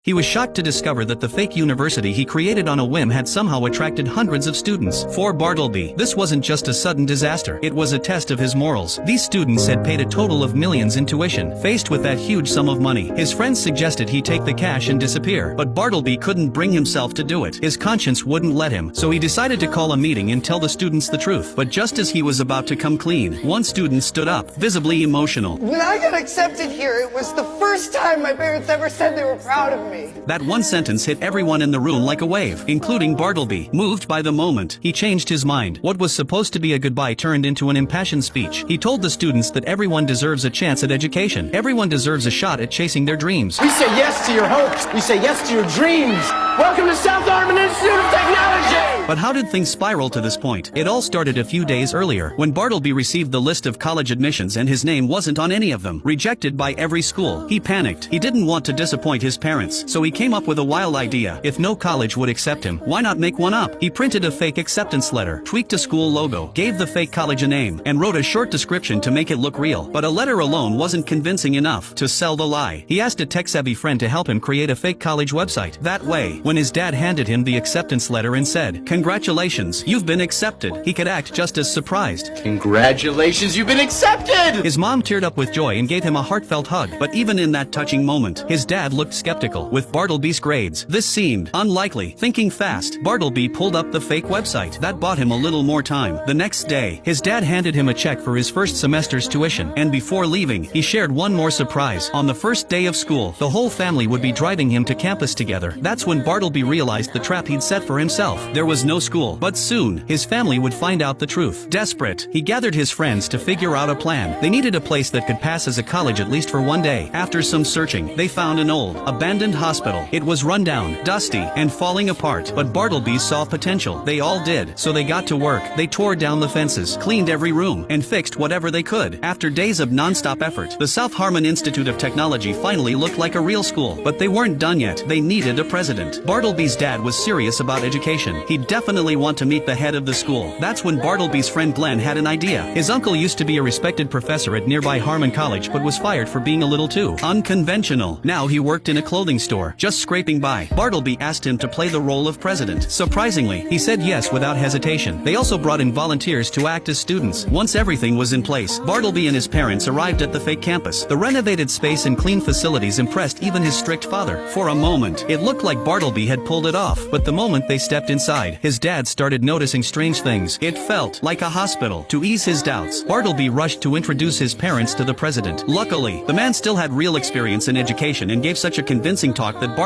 He was shocked to discover that the fake university he created on a whim had somehow attracted hundreds of students. For Bartleby, this wasn't just a sudden disaster, it was a test of his morals. These students had paid a total of millions in tuition. Faced with that huge sum of money, his friends suggested he take the cash and disappear. But Bartleby couldn't bring himself to do it. His conscience wouldn't let him, so he decided to call a meeting and tell the students the truth. But just as he was about to come clean, one student stood up, visibly emotional. When I got accepted here, it was the first time my parents ever said they were proud of me. That one sentence hit everyone in the room like a wave, including Bartleby. Moved by the moment, he changed his mind. What was supposed to be a goodbye turned into an impassioned speech. He told the students that everyone deserves a chance at education. Everyone deserves a shot at chasing their dreams. We say yes to your hopes. We say yes to your dreams. Welcome to South Armand Institute of Technology! But how did things spiral to this point? It all started a few days earlier, when Bartleby received the list of college admissions and his name wasn't on any of them. Rejected by every school. He panicked. He didn't want to disappoint his parents, so he came up with a wild idea. If no college would accept him, why not make one up? He printed a fake acceptance letter, tweaked a school logo, gave the fake college a name, and wrote a short description to make it look real. But a letter alone wasn't convincing enough to sell the lie. He asked a tech-savvy friend to help him create a fake college website. That way, when his dad handed him the acceptance letter and said, "Congratulations, you've been accepted," he could act just as surprised. Congratulations, you've been accepted! His mom teared up with joy and gave him a heartfelt hug. But even in that touching moment, his dad looked skeptical. With Bartleby's grades, this seemed unlikely. Thinking fast, Bartleby pulled up the fake website. That bought him a little more time. The next day, his dad handed him a check for his first semester's tuition, and before leaving, he shared one more surprise. On the first day of school, the whole family would be driving him to campus together. That's when Bartleby realized the trap he'd set for himself. There was no school, but soon, his family would find out the truth. Desperate, he gathered his friends to figure out a plan. They needed a place that could pass as a college at least for one day. After some searching, they found an old, abandoned hospital. It was run down, dusty, and falling apart, but Bartleby saw potential. They all did, so they got to work. They tore down the fences, cleaned every room, and fixed whatever they could. After days of non-stop effort, the South Armand Institute of Technology finally looked like a real school. But they weren't done yet. They needed a president. Bartleby's dad was serious about education. He'd definitely want to meet the head of the school. That's when Bartleby's friend Glenn had an idea. His uncle used to be a respected professor at nearby Harmon College but was fired for being a little too unconventional. Now he worked in a clothing store, just scraping by. Bartleby asked him to play the role of president. Surprisingly, he said yes without hesitation. They also brought in volunteers to act as students. Once everything was in place, Bartleby and his parents arrived at the fake campus. The renovated space and clean facilities impressed even his strict father. For a moment, it looked like Bartleby had pulled it off, but the moment they stepped inside, his dad started noticing strange things. It felt like a hospital. To ease his doubts, Bartleby rushed to introduce his parents to the president. Luckily, the man still had real experience in education and gave such a convincing talk that